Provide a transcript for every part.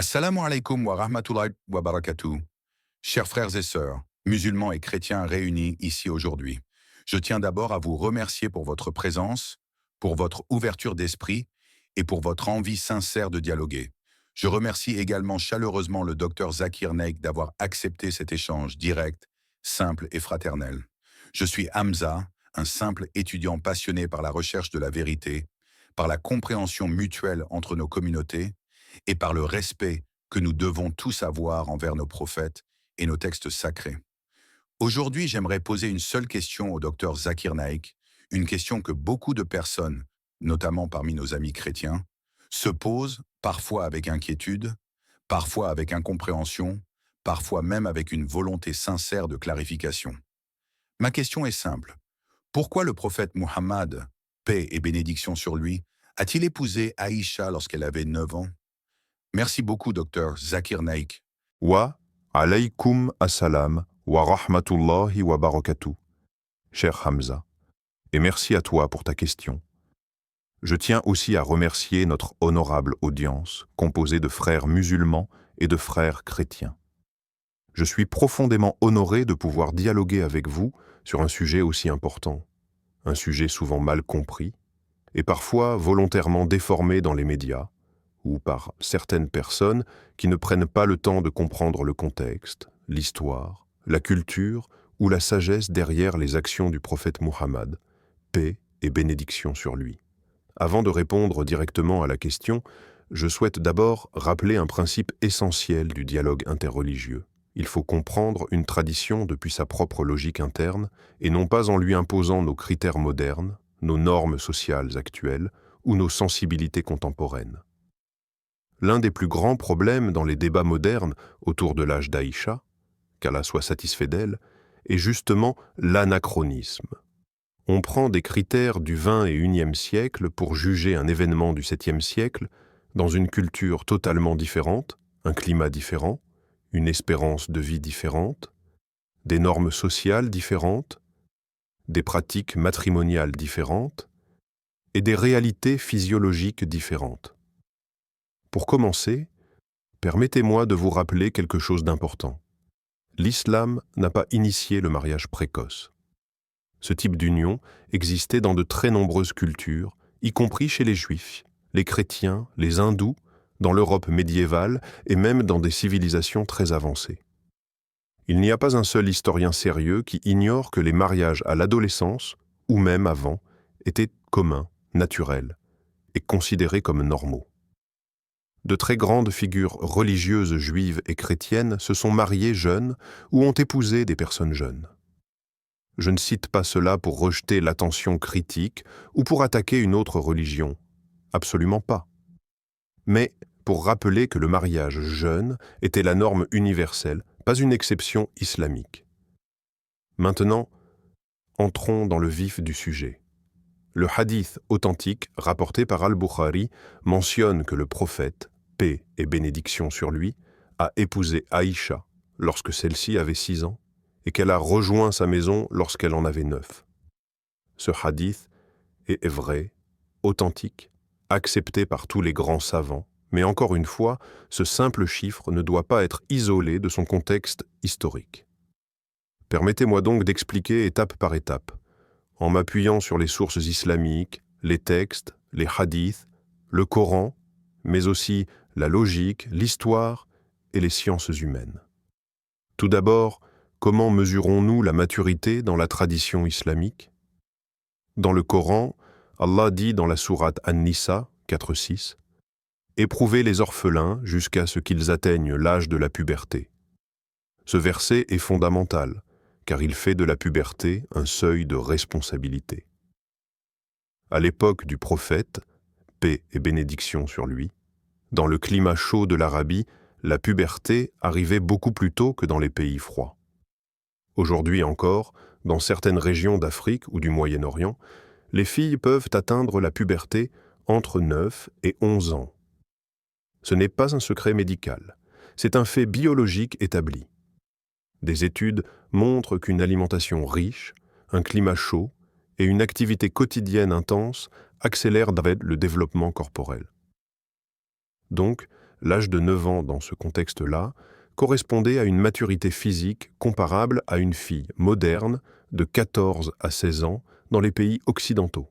Assalamu alaikum wa rahmatullahi wa barakatuh. Chers frères et sœurs, musulmans et chrétiens réunis ici aujourd'hui, je tiens d'abord à vous remercier pour votre présence, pour votre ouverture d'esprit et pour votre envie sincère de dialoguer. Je remercie également chaleureusement le docteur Zakir Naik d'avoir accepté cet échange direct, simple et fraternel. Je suis Hamza, un simple étudiant passionné par la recherche de la vérité, par la compréhension mutuelle entre nos communautés et par le respect que nous devons tous avoir envers nos prophètes et nos textes sacrés. Aujourd'hui, j'aimerais poser une seule question au docteur Zakir Naik, une question que beaucoup de personnes, notamment parmi nos amis chrétiens, se posent parfois avec inquiétude, parfois avec incompréhension, parfois même avec une volonté sincère de clarification. Ma question est simple. Pourquoi le prophète Muhammad, paix et bénédiction sur lui, a-t-il épousé Aïcha lorsqu'elle avait 9 ans? Merci beaucoup, docteur Zakir Naik. Wa alaykum assalam wa rahmatullahi wa barakatuh, cher Hamza, et merci à toi pour ta question. Je tiens aussi à remercier notre honorable audience, composée de frères musulmans et de frères chrétiens. Je suis profondément honoré de pouvoir dialoguer avec vous sur un sujet aussi important, un sujet souvent mal compris, et parfois volontairement déformé dans les médias, ou par certaines personnes qui ne prennent pas le temps de comprendre le contexte, l'histoire, la culture ou la sagesse derrière les actions du prophète Muhammad, paix et bénédiction sur lui. Avant de répondre directement à la question, je souhaite d'abord rappeler un principe essentiel du dialogue interreligieux. Il faut comprendre une tradition depuis sa propre logique interne et non pas en lui imposant nos critères modernes, nos normes sociales actuelles ou nos sensibilités contemporaines. L'un des plus grands problèmes dans les débats modernes autour de l'âge d'Aïcha, qu'Allah soit satisfait d'elle, est justement l'anachronisme. On prend des critères du XXIe siècle pour juger un événement du VIIe siècle dans une culture totalement différente, un climat différent, une espérance de vie différente, des normes sociales différentes, des pratiques matrimoniales différentes et des réalités physiologiques différentes. Pour commencer, permettez-moi de vous rappeler quelque chose d'important. L'islam n'a pas initié le mariage précoce. Ce type d'union existait dans de très nombreuses cultures, y compris chez les Juifs, les chrétiens, les hindous, dans l'Europe médiévale et même dans des civilisations très avancées. Il n'y a pas un seul historien sérieux qui ignore que les mariages à l'adolescence, ou même avant, étaient communs, naturels et considérés comme normaux. De très grandes figures religieuses juives et chrétiennes se sont mariées jeunes ou ont épousé des personnes jeunes. Je ne cite pas cela pour rejeter l'attention critique ou pour attaquer une autre religion, absolument pas. Mais pour rappeler que le mariage jeune était la norme universelle, pas une exception islamique. Maintenant, entrons dans le vif du sujet. Le hadith authentique rapporté par Al-Bukhari mentionne que le prophète, paix et bénédiction sur lui, a épousé Aïcha lorsque celle-ci avait 6 ans et qu'elle a rejoint sa maison lorsqu'elle en avait 9. Ce hadith est vrai, authentique, accepté par tous les grands savants, mais encore une fois, ce simple chiffre ne doit pas être isolé de son contexte historique. Permettez-moi donc d'expliquer étape par étape, en m'appuyant sur les sources islamiques, les textes, les hadiths, le Coran, mais aussi la logique, l'histoire et les sciences humaines. Tout d'abord, comment mesurons-nous la maturité dans la tradition islamique? Dans le Coran, Allah dit dans la sourate An-Nisa 4.6 « Éprouvez les orphelins jusqu'à ce qu'ils atteignent l'âge de la puberté ». Ce verset est fondamental, car il fait de la puberté un seuil de responsabilité. À l'époque du prophète, paix et bénédiction sur lui, dans le climat chaud de l'Arabie, la puberté arrivait beaucoup plus tôt que dans les pays froids. Aujourd'hui encore, dans certaines régions d'Afrique ou du Moyen-Orient, les filles peuvent atteindre la puberté entre 9 et 11 ans. Ce n'est pas un secret médical, c'est un fait biologique établi. Des études montrent qu'une alimentation riche, un climat chaud et une activité quotidienne intense accélèrent le développement corporel. Donc, L'âge de 9 ans dans ce contexte-là correspondait à une maturité physique comparable à une fille moderne de 14 à 16 ans dans les pays occidentaux.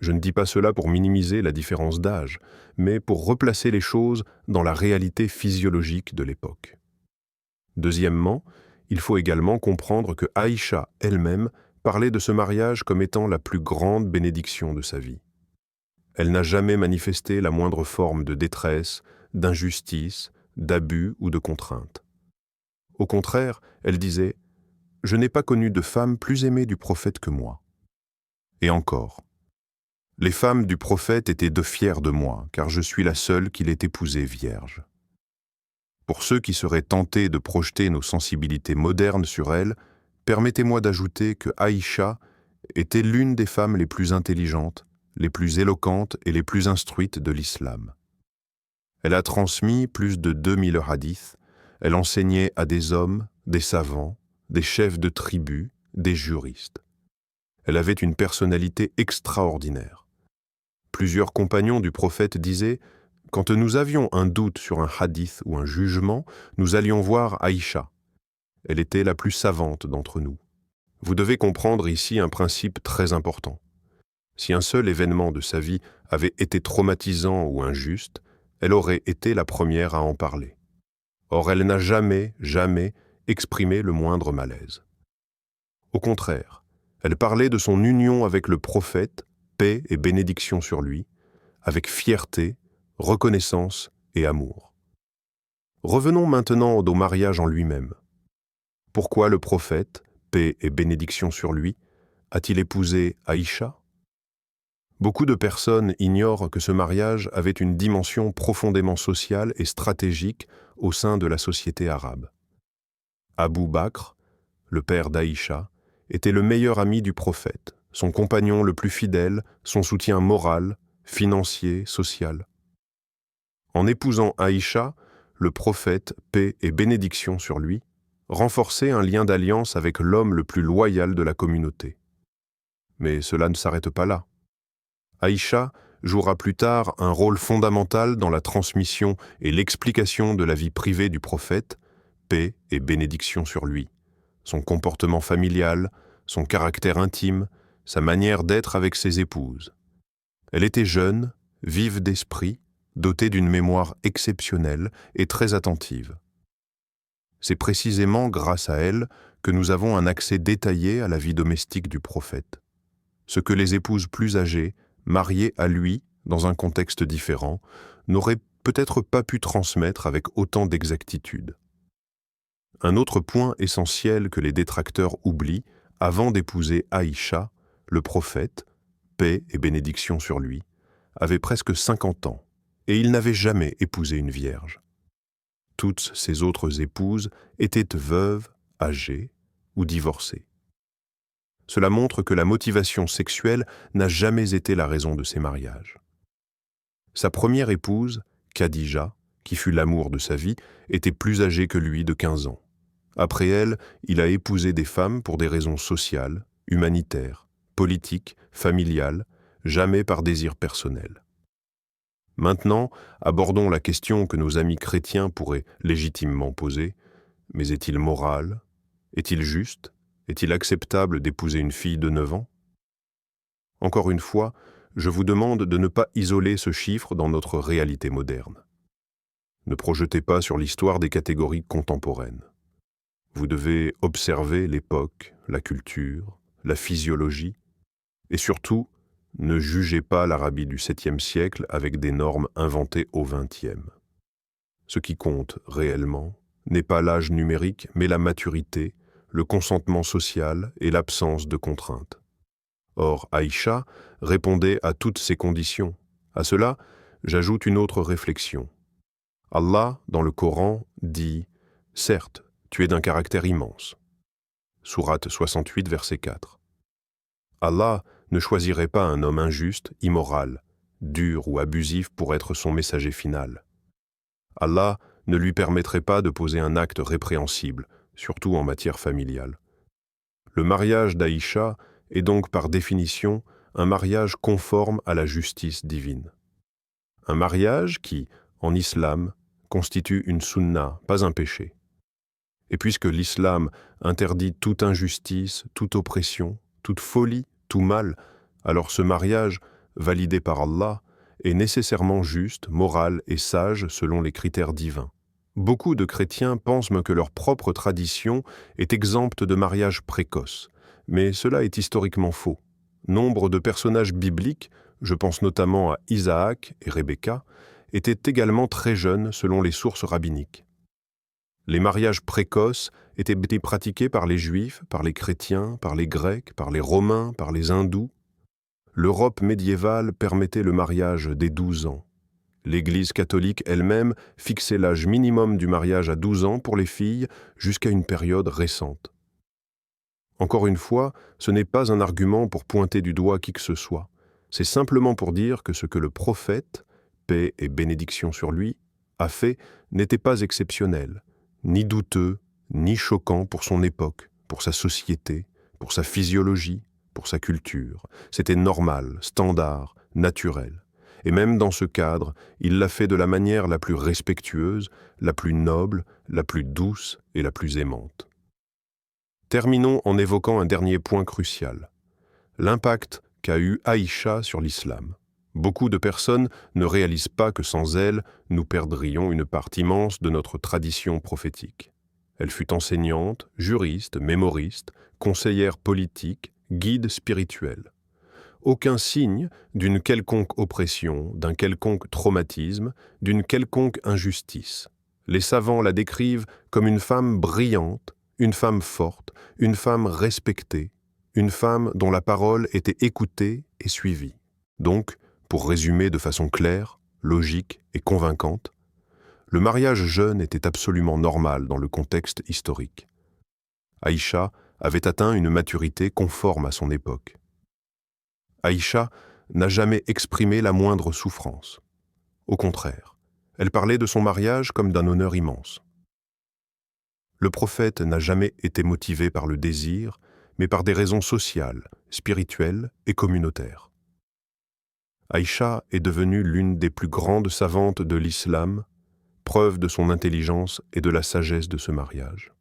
Je ne dis pas cela pour minimiser la différence d'âge, mais pour replacer les choses dans la réalité physiologique de l'époque. Deuxièmement, il faut également comprendre que Aïcha elle-même parlait de ce mariage comme étant la plus grande bénédiction de sa vie. Elle n'a jamais manifesté la moindre forme de détresse, d'injustice, d'abus ou de contrainte. Au contraire, elle disait « Je n'ai pas connu de femme plus aimée du prophète que moi. » Et encore, « Les femmes du prophète étaient de fières de moi, car je suis la seule qui l'ait épousée vierge. » Pour ceux qui seraient tentés de projeter nos sensibilités modernes sur elle, permettez-moi d'ajouter que Aïcha était l'une des femmes les plus intelligentes, les plus éloquentes et les plus instruites de l'islam. Elle a transmis plus de 2000 hadiths, elle enseignait à des hommes, des savants, des chefs de tribus, des juristes. Elle avait une personnalité extraordinaire. Plusieurs compagnons du prophète disaient « Quand nous avions un doute sur un hadith ou un jugement, nous allions voir Aïcha. Elle était la plus savante d'entre nous. » Vous devez comprendre ici un principe très important. Si un seul événement de sa vie avait été traumatisant ou injuste, elle aurait été la première à en parler. Or, elle n'a jamais exprimé le moindre malaise. Au contraire, elle parlait de son union avec le prophète, paix et bénédiction sur lui, avec fierté, reconnaissance et amour. Revenons maintenant au mariage en lui-même. Pourquoi le prophète, paix et bénédiction sur lui, a-t-il épousé Aïcha? Beaucoup de personnes ignorent que ce mariage avait une dimension profondément sociale et stratégique au sein de la société arabe. Abu Bakr, le père d'Aïcha, était le meilleur ami du prophète, son compagnon le plus fidèle, son soutien moral, financier, social. En épousant Aïcha, le prophète, paix et bénédiction sur lui, renforçait un lien d'alliance avec l'homme le plus loyal de la communauté. Mais cela ne s'arrête pas là. Aïcha jouera plus tard un rôle fondamental dans la transmission et l'explication de la vie privée du prophète, paix et bénédiction sur lui, son comportement familial, son caractère intime, sa manière d'être avec ses épouses. Elle était jeune, vive d'esprit, dotée d'une mémoire exceptionnelle et très attentive. C'est précisément grâce à elle que nous avons un accès détaillé à la vie domestique du prophète. Ce que les épouses plus âgées, mariées à lui dans un contexte différent, n'auraient peut-être pas pu transmettre avec autant d'exactitude. Un autre point essentiel que les détracteurs oublient, avant d'épouser Aïcha, le prophète, paix et bénédiction sur lui, avait presque 50 ans, et il n'avait jamais épousé une vierge. Toutes ses autres épouses étaient veuves, âgées ou divorcées. Cela montre que la motivation sexuelle n'a jamais été la raison de ses mariages. Sa première épouse, Khadija, qui fut l'amour de sa vie, était plus âgée que lui de 15 ans. Après elle, il a épousé des femmes pour des raisons sociales, humanitaires, politiques, familiales, jamais par désir personnel. Maintenant, abordons la question que nos amis chrétiens pourraient légitimement poser. Mais est-il moral? Est-il juste? Est-il acceptable d'épouser une fille de 9 ans? Encore une fois, je vous demande de ne pas isoler ce chiffre dans notre réalité moderne. Ne projetez pas sur l'histoire des catégories contemporaines. Vous devez observer l'époque, la culture, la physiologie, et surtout, ne jugez pas l'Arabie du 7e siècle avec des normes inventées au 20e. Ce qui compte réellement n'est pas l'âge numérique, mais la maturité, le consentement social et l'absence de contraintes. Or, Aïcha répondait à toutes ces conditions. À cela, j'ajoute une autre réflexion. Allah, dans le Coran, dit « Certes, tu es d'un caractère immense ». Sourate 68, verset 4. Allah ne choisirait pas un homme injuste, immoral, dur ou abusif pour être son messager final. Allah ne lui permettrait pas de poser un acte répréhensible, surtout en matière familiale. Le mariage d'Aïcha est donc par définition un mariage conforme à la justice divine. Un mariage qui, en islam, constitue une sunna, pas un péché. Et puisque l'islam interdit toute injustice, toute oppression, toute folie, tout mal, alors ce mariage, validé par Allah, est nécessairement juste, moral et sage selon les critères divins. Beaucoup de chrétiens pensent que leur propre tradition est exempte de mariage précoce, mais cela est historiquement faux. Nombre de personnages bibliques, je pense notamment à Isaac et Rebecca, étaient également très jeunes selon les sources rabbiniques. Les mariages précoces étaient pratiqués par les Juifs, par les chrétiens, par les Grecs, par les Romains, par les Hindous. L'Europe médiévale permettait le mariage dès 12 ans. L'Église catholique elle-même fixait l'âge minimum du mariage à 12 ans pour les filles jusqu'à une période récente. Encore une fois, ce n'est pas un argument pour pointer du doigt qui que ce soit. C'est simplement pour dire que ce que le prophète, paix et bénédiction sur lui, a fait n'était pas exceptionnel, ni douteux, ni choquant pour son époque, pour sa société, pour sa physiologie, pour sa culture. C'était normal, standard, naturel. Et même dans ce cadre, il l'a fait de la manière la plus respectueuse, la plus noble, la plus douce et la plus aimante. Terminons en évoquant un dernier point crucial, l'impact qu'a eu Aïcha sur l'islam. Beaucoup de personnes ne réalisent pas que sans elle, nous perdrions une part immense de notre tradition prophétique. Elle fut enseignante, juriste, mémoriste, conseillère politique, guide spirituel. Aucun signe d'une quelconque oppression, d'un quelconque traumatisme, d'une quelconque injustice. Les savants la décrivent comme une femme brillante, une femme forte, une femme respectée, une femme dont la parole était écoutée et suivie. Donc, pour résumer de façon claire, logique et convaincante, le mariage jeune était absolument normal dans le contexte historique. Aïcha avait atteint une maturité conforme à son époque. Aïcha n'a jamais exprimé la moindre souffrance. Au contraire, elle parlait de son mariage comme d'un honneur immense. Le prophète n'a jamais été motivé par le désir, mais par des raisons sociales, spirituelles et communautaires. Aïcha est devenue l'une des plus grandes savantes de l'islam, preuve de son intelligence et de la sagesse de ce mariage.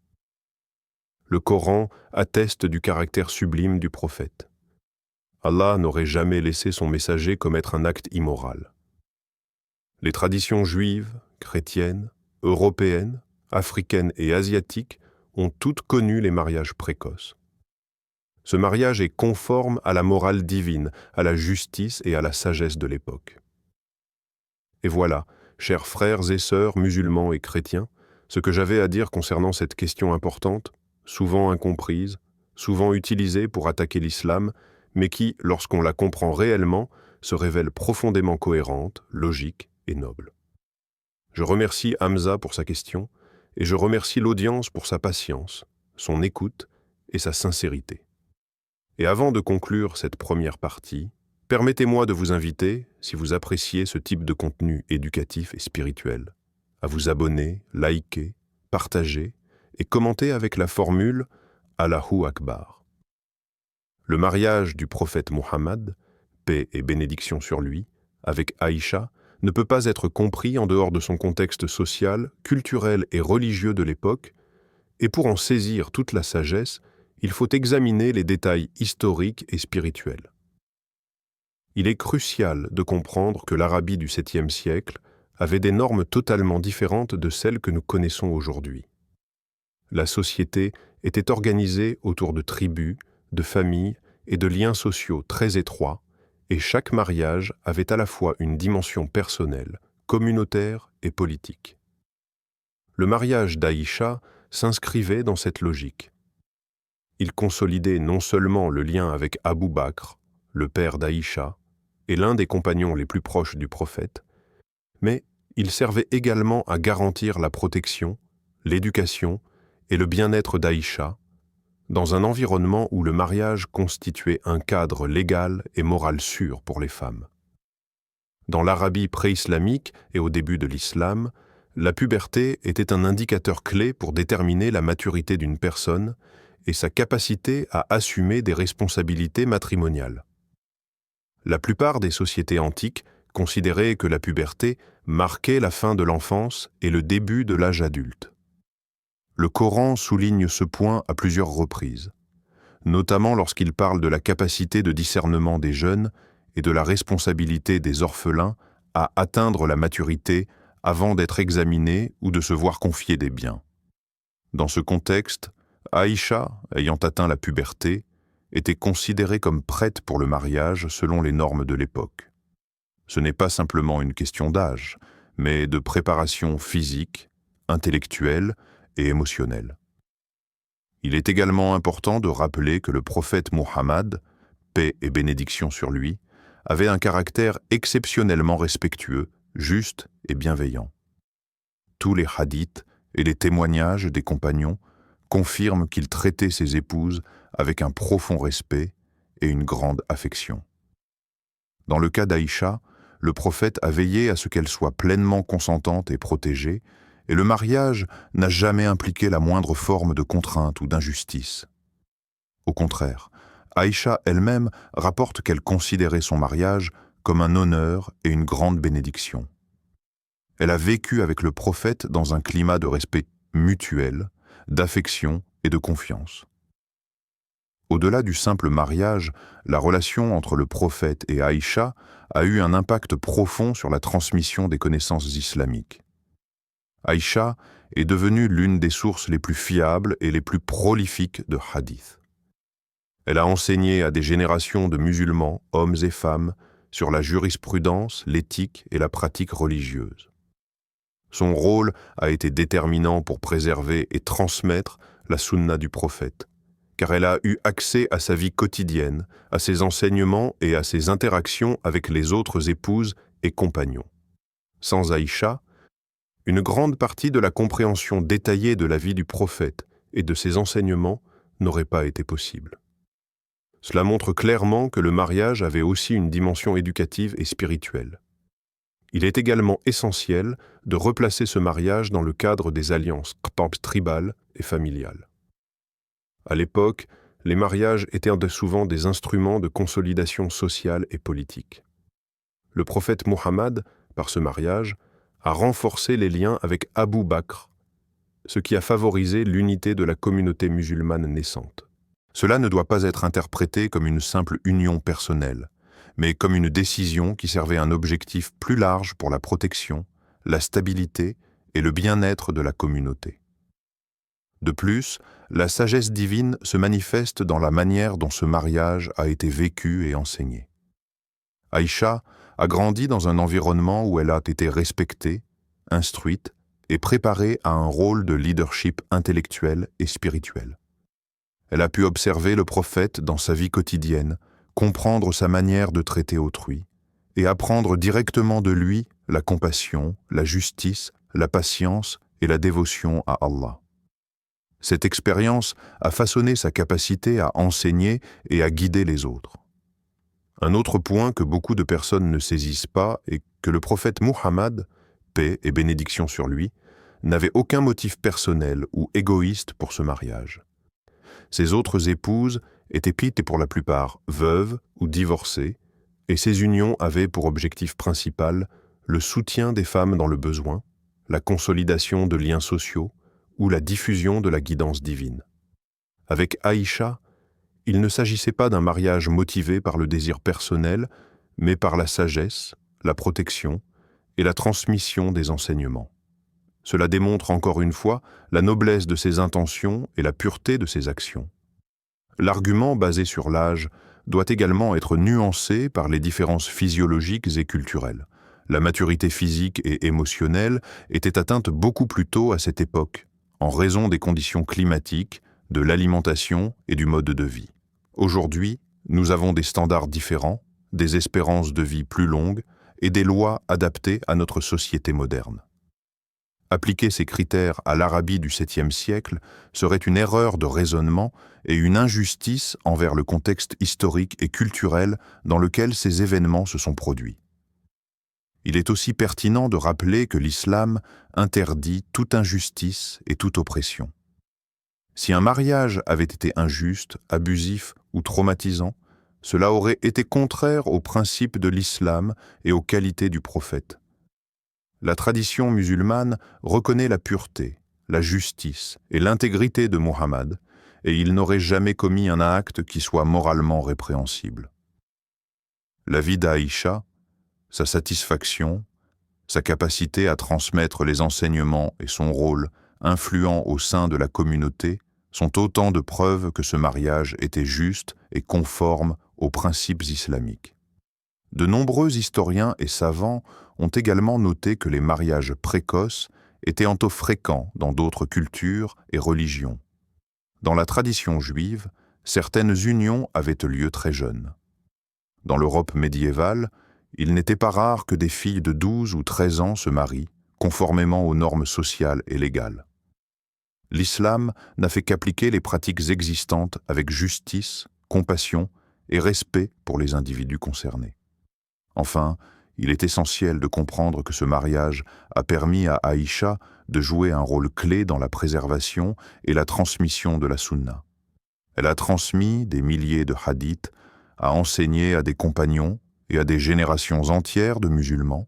Le Coran atteste du caractère sublime du prophète. Allah n'aurait jamais laissé son messager commettre un acte immoral. Les traditions juives, chrétiennes, européennes, africaines et asiatiques ont toutes connu les mariages précoces. Ce mariage est conforme à la morale divine, à la justice et à la sagesse de l'époque. Et voilà, chers frères et sœurs musulmans et chrétiens, ce que j'avais à dire concernant cette question importante, souvent incomprise, souvent utilisée pour attaquer l'islam, mais qui, lorsqu'on la comprend réellement, se révèle profondément cohérente, logique et noble. Je remercie Hamza pour sa question, et je remercie l'audience pour sa patience, son écoute et sa sincérité. Et avant de conclure cette première partie, permettez-moi de vous inviter, si vous appréciez ce type de contenu éducatif et spirituel, à vous abonner, liker, partager et commenter avec la formule « Allahu Akbar ». Le mariage du prophète Muhammad, paix et bénédiction sur lui, avec Aïcha, ne peut pas être compris en dehors de son contexte social, culturel et religieux de l'époque, et pour en saisir toute la sagesse, il faut examiner les détails historiques et spirituels. Il est crucial de comprendre que l'Arabie du 7e siècle avait des normes totalement différentes de celles que nous connaissons aujourd'hui. La société était organisée autour de tribus, de familles et de liens sociaux très étroits, et chaque mariage avait à la fois une dimension personnelle, communautaire et politique. Le mariage d'Aïcha s'inscrivait dans cette logique. Il consolidait non seulement le lien avec Abu Bakr, le père d'Aïcha, et l'un des compagnons les plus proches du prophète, mais il servait également à garantir la protection, l'éducation et le bien-être d'Aïcha, dans un environnement où le mariage constituait un cadre légal et moral sûr pour les femmes. Dans l'Arabie pré-islamique et au début de l'islam, la puberté était un indicateur clé pour déterminer la maturité d'une personne et sa capacité à assumer des responsabilités matrimoniales. La plupart des sociétés antiques considéraient que la puberté marquait la fin de l'enfance et le début de l'âge adulte. Le Coran souligne ce point à plusieurs reprises, notamment lorsqu'il parle de la capacité de discernement des jeunes et de la responsabilité des orphelins à atteindre la maturité avant d'être examinés ou de se voir confier des biens. Dans ce contexte, Aïcha, ayant atteint la puberté, était considérée comme prête pour le mariage selon les normes de l'époque. Ce n'est pas simplement une question d'âge, mais de préparation physique, intellectuelle et émotionnelle. Il est également important de rappeler que le prophète Muhammad, paix et bénédiction sur lui, avait un caractère exceptionnellement respectueux, juste et bienveillant. Tous les hadiths et les témoignages des compagnons confirment qu'il traitait ses épouses avec un profond respect et une grande affection. Dans le cas d'Aïcha, le prophète a veillé à ce qu'elle soit pleinement consentante et protégée, et le mariage n'a jamais impliqué la moindre forme de contrainte ou d'injustice. Au contraire, Aïcha elle-même rapporte qu'elle considérait son mariage comme un honneur et une grande bénédiction. Elle a vécu avec le prophète dans un climat de respect mutuel, d'affection et de confiance. Au-delà du simple mariage, la relation entre le prophète et Aïcha a eu un impact profond sur la transmission des connaissances islamiques. Aïcha est devenue l'une des sources les plus fiables et les plus prolifiques de hadith. Elle a enseigné à des générations de musulmans, hommes et femmes, sur la jurisprudence, l'éthique et la pratique religieuse. Son rôle a été déterminant pour préserver et transmettre la sunna du prophète, car elle a eu accès à sa vie quotidienne, à ses enseignements et à ses interactions avec les autres épouses et compagnons. Sans Aïcha, une grande partie de la compréhension détaillée de la vie du prophète et de ses enseignements n'aurait pas été possible. Cela montre clairement que le mariage avait aussi une dimension éducative et spirituelle. Il est également essentiel de replacer ce mariage dans le cadre des alliances tribales et familiales. À l'époque, les mariages étaient souvent des instruments de consolidation sociale et politique. Le prophète Muhammad, par ce mariage, a renforcé les liens avec Abu Bakr, ce qui a favorisé l'unité de la communauté musulmane naissante. Cela ne doit pas être interprété comme une simple union personnelle, mais comme une décision qui servait un objectif plus large pour la protection, la stabilité et le bien-être de la communauté. De plus, la sagesse divine se manifeste dans la manière dont ce mariage a été vécu et enseigné. Aïcha a grandi dans un environnement où elle a été respectée, instruite et préparée à un rôle de leadership intellectuel et spirituel. Elle a pu observer le prophète dans sa vie quotidienne, comprendre sa manière de traiter autrui et apprendre directement de lui la compassion, la justice, la patience et la dévotion à Allah. Cette expérience a façonné sa capacité à enseigner et à guider les autres. Un autre point que beaucoup de personnes ne saisissent pas est que le prophète Muhammad, paix et bénédiction sur lui, n'avait aucun motif personnel ou égoïste pour ce mariage. Ses autres épouses étaient pour la plupart veuves ou divorcées, et ces unions avaient pour objectif principal le soutien des femmes dans le besoin, la consolidation de liens sociaux ou la diffusion de la guidance divine. Avec Aïcha, il ne s'agissait pas d'un mariage motivé par le désir personnel, mais par la sagesse, la protection et la transmission des enseignements. Cela démontre encore une fois la noblesse de ses intentions et la pureté de ses actions. L'argument basé sur l'âge doit également être nuancé par les différences physiologiques et culturelles. La maturité physique et émotionnelle était atteinte beaucoup plus tôt à cette époque, en raison des conditions climatiques, de l'alimentation et du mode de vie. Aujourd'hui, nous avons des standards différents, des espérances de vie plus longues et des lois adaptées à notre société moderne. Appliquer ces critères à l'Arabie du 7e siècle serait une erreur de raisonnement et une injustice envers le contexte historique et culturel dans lequel ces événements se sont produits. Il est aussi pertinent de rappeler que l'islam interdit toute injustice et toute oppression. Si un mariage avait été injuste, abusif ou traumatisant, cela aurait été contraire aux principes de l'islam et aux qualités du prophète. La tradition musulmane reconnaît la pureté, la justice et l'intégrité de Muhammad, et il n'aurait jamais commis un acte qui soit moralement répréhensible. La vie d'Aïcha, sa satisfaction, sa capacité à transmettre les enseignements et son rôle influent au sein de la communauté sont autant de preuves que ce mariage était juste et conforme aux principes islamiques. De nombreux historiens et savants ont également noté que les mariages précoces étaient fréquents dans d'autres cultures et religions. Dans la tradition juive, certaines unions avaient lieu très jeunes. Dans l'Europe médiévale, il n'était pas rare que des filles de 12 ou 13 ans se marient, conformément aux normes sociales et légales. L'islam n'a fait qu'appliquer les pratiques existantes avec justice, compassion et respect pour les individus concernés. Enfin, il est essentiel de comprendre que ce mariage a permis à Aïcha de jouer un rôle clé dans la préservation et la transmission de la sunna. Elle a transmis des milliers de hadiths, a enseigné à des compagnons et à des générations entières de musulmans,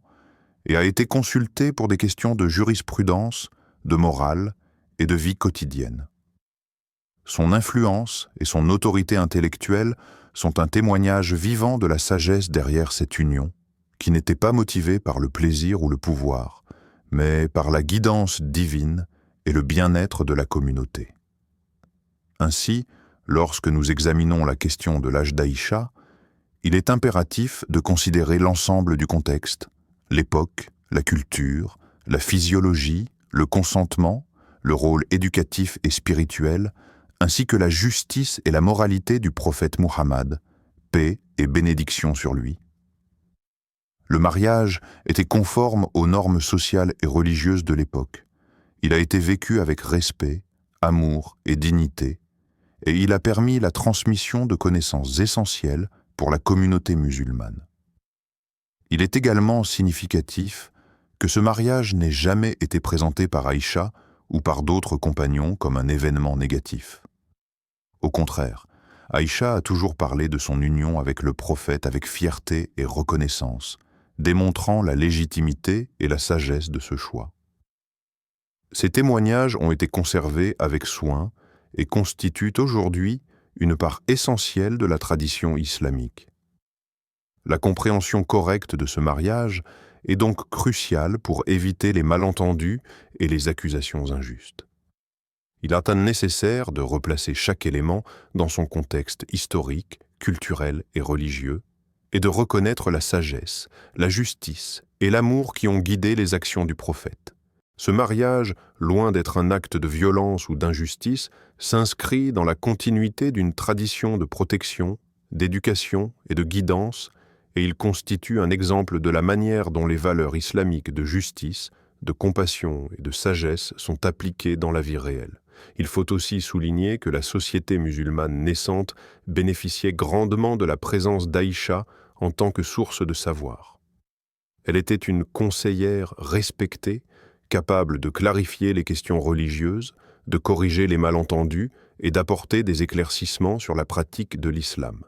et a été consultée pour des questions de jurisprudence, de morale et de vie quotidienne. Son influence et son autorité intellectuelle sont un témoignage vivant de la sagesse derrière cette union, qui n'était pas motivée par le plaisir ou le pouvoir, mais par la guidance divine et le bien-être de la communauté. Ainsi, lorsque nous examinons la question de l'âge d'Aïcha, il est impératif de considérer l'ensemble du contexte, l'époque, la culture, la physiologie, le consentement, le rôle éducatif et spirituel, ainsi que la justice et la moralité du prophète Muhammad, paix et bénédiction sur lui. Le mariage était conforme aux normes sociales et religieuses de l'époque. Il a été vécu avec respect, amour et dignité, et il a permis la transmission de connaissances essentielles pour la communauté musulmane. Il est également significatif que ce mariage n'ait jamais été présenté par Aïcha ou par d'autres compagnons comme un événement négatif. Au contraire, Aïcha a toujours parlé de son union avec le prophète avec fierté et reconnaissance, démontrant la légitimité et la sagesse de ce choix. Ces témoignages ont été conservés avec soin et constituent aujourd'hui une part essentielle de la tradition islamique. La compréhension correcte de ce mariage est donc cruciale pour éviter les malentendus et les accusations injustes. Il est nécessaire de replacer chaque élément dans son contexte historique, culturel et religieux, et de reconnaître la sagesse, la justice et l'amour qui ont guidé les actions du prophète. Ce mariage, loin d'être un acte de violence ou d'injustice, s'inscrit dans la continuité d'une tradition de protection, d'éducation et de guidance, et il constitue un exemple de la manière dont les valeurs islamiques de justice, de compassion et de sagesse sont appliquées dans la vie réelle. Il faut aussi souligner que la société musulmane naissante bénéficiait grandement de la présence d'Aïcha en tant que source de savoir. Elle était une conseillère respectée, capable de clarifier les questions religieuses, de corriger les malentendus et d'apporter des éclaircissements sur la pratique de l'islam.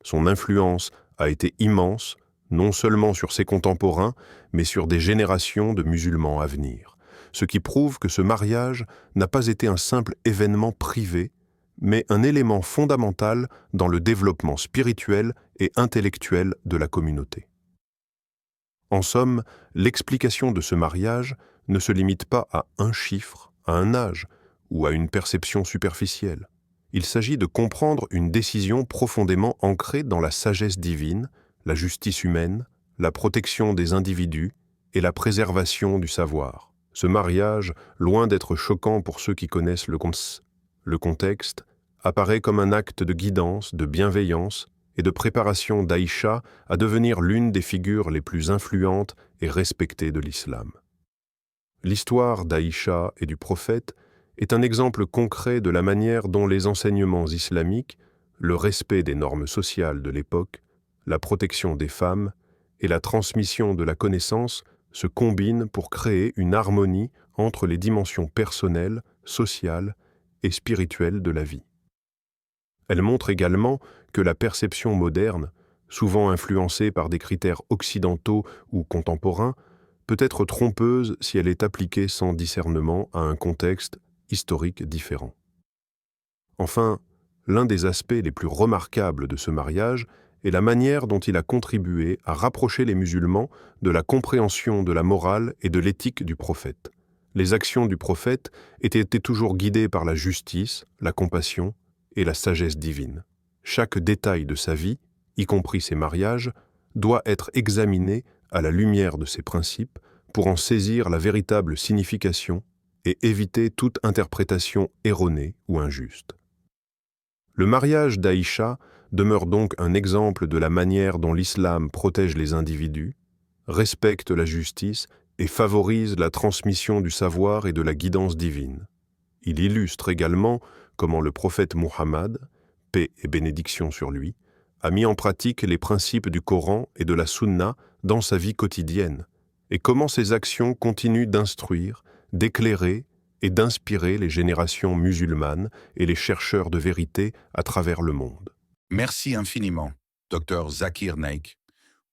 Son influence a été immense, non seulement sur ses contemporains, mais sur des générations de musulmans à venir, ce qui prouve que ce mariage n'a pas été un simple événement privé, mais un élément fondamental dans le développement spirituel et intellectuel de la communauté. En somme, l'explication de ce mariage ne se limite pas à un chiffre, à un âge ou à une perception superficielle. Il s'agit de comprendre une décision profondément ancrée dans la sagesse divine, la justice humaine, la protection des individus et la préservation du savoir. Ce mariage, loin d'être choquant pour ceux qui connaissent le contexte, apparaît comme un acte de guidance, de bienveillance et de préparation d'Aïcha à devenir l'une des figures les plus influentes et respectées de l'islam. L'histoire d'Aïcha et du prophète est un exemple concret de la manière dont les enseignements islamiques, le respect des normes sociales de l'époque, la protection des femmes et la transmission de la connaissance se combinent pour créer une harmonie entre les dimensions personnelles, sociales et spirituelles de la vie. Elle montre également que la perception moderne, souvent influencée par des critères occidentaux ou contemporains, peut être trompeuse si elle est appliquée sans discernement à un contexte historique différent. Enfin, l'un des aspects les plus remarquables de ce mariage est la manière dont il a contribué à rapprocher les musulmans de la compréhension de la morale et de l'éthique du prophète. Les actions du prophète étaient toujours guidées par la justice, la compassion et la sagesse divine. Chaque détail de sa vie, y compris ses mariages, doit être examiné à la lumière de ces principes pour en saisir la véritable signification et éviter toute interprétation erronée ou injuste. Le mariage d'Aïcha demeure donc un exemple de la manière dont l'islam protège les individus, respecte la justice et favorise la transmission du savoir et de la guidance divine. Il illustre également comment le prophète Muhammad, paix et bénédiction sur lui, a mis en pratique les principes du Coran et de la Sunna dans sa vie quotidienne, et comment ses actions continuent d'instruire, d'éclairer et d'inspirer les générations musulmanes et les chercheurs de vérité à travers le monde. Merci infiniment, Dr Zakir Naik,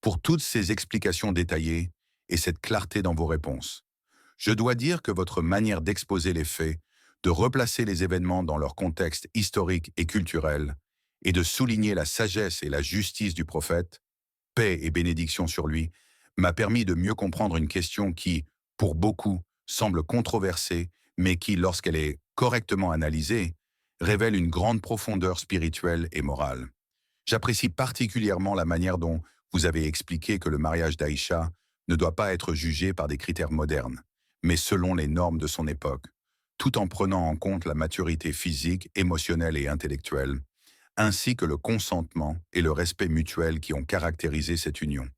pour toutes ces explications détaillées et cette clarté dans vos réponses. Je dois dire que votre manière d'exposer les faits, de replacer les événements dans leur contexte historique et culturel, et de souligner la sagesse et la justice du prophète, paix et bénédiction sur lui, m'a permis de mieux comprendre une question qui, pour beaucoup, semble controversée, mais qui, lorsqu'elle est correctement analysée, révèle une grande profondeur spirituelle et morale. J'apprécie particulièrement la manière dont vous avez expliqué que le mariage d'Aïcha ne doit pas être jugé par des critères modernes, mais selon les normes de son époque, tout en prenant en compte la maturité physique, émotionnelle et intellectuelle, ainsi que le consentement et le respect mutuel qui ont caractérisé cette union.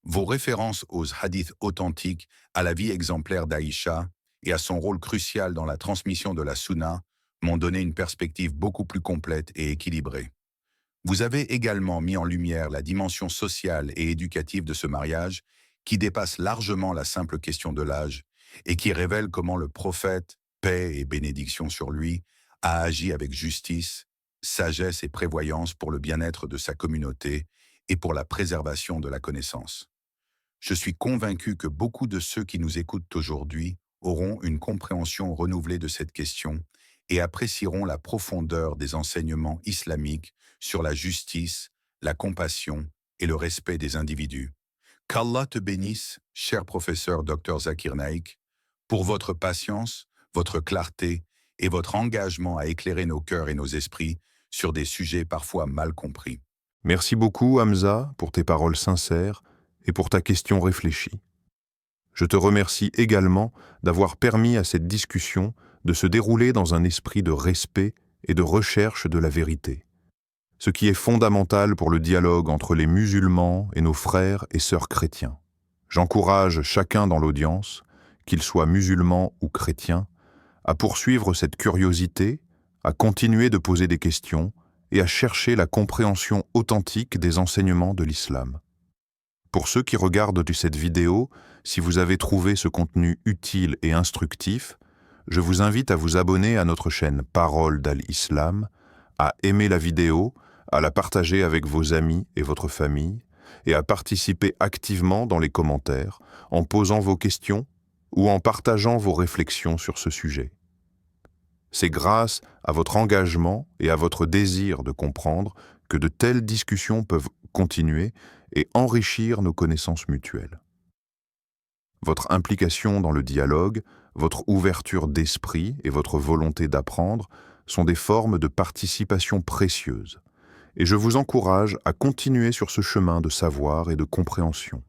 Vos références aux hadiths authentiques, à la vie exemplaire d'Aïcha et à son rôle crucial dans la transmission de la Sunna m'ont donné une perspective beaucoup plus complète et équilibrée. Vous avez également mis en lumière la dimension sociale et éducative de ce mariage qui dépasse largement la simple question de l'âge et qui révèle comment le prophète, paix et bénédiction sur lui, a agi avec justice, sagesse et prévoyance pour le bien-être de sa communauté et pour la préservation de la connaissance. Je suis convaincu que beaucoup de ceux qui nous écoutent aujourd'hui auront une compréhension renouvelée de cette question et apprécieront la profondeur des enseignements islamiques sur la justice, la compassion et le respect des individus. Qu'Allah te bénisse, cher professeur Dr Zakir Naik, pour votre patience, votre clarté et votre engagement à éclairer nos cœurs et nos esprits sur des sujets parfois mal compris. Merci beaucoup, Hamza, pour tes paroles sincères et pour ta question réfléchie. Je te remercie également d'avoir permis à cette discussion de se dérouler dans un esprit de respect et de recherche de la vérité, ce qui est fondamental pour le dialogue entre les musulmans et nos frères et sœurs chrétiens. J'encourage chacun dans l'audience, qu'il soit musulman ou chrétien, à poursuivre cette curiosité, à continuer de poser des questions et à chercher la compréhension authentique des enseignements de l'islam. Pour ceux qui regardent cette vidéo, si vous avez trouvé ce contenu utile et instructif, je vous invite à vous abonner à notre chaîne Parole d'Al-Islam, à aimer la vidéo, à la partager avec vos amis et votre famille, et à participer activement dans les commentaires, en posant vos questions ou en partageant vos réflexions sur ce sujet. C'est grâce à votre engagement et à votre désir de comprendre que de telles discussions peuvent continuer et enrichir nos connaissances mutuelles. Votre implication dans le dialogue, votre ouverture d'esprit et votre volonté d'apprendre sont des formes de participation précieuses, et je vous encourage à continuer sur ce chemin de savoir et de compréhension.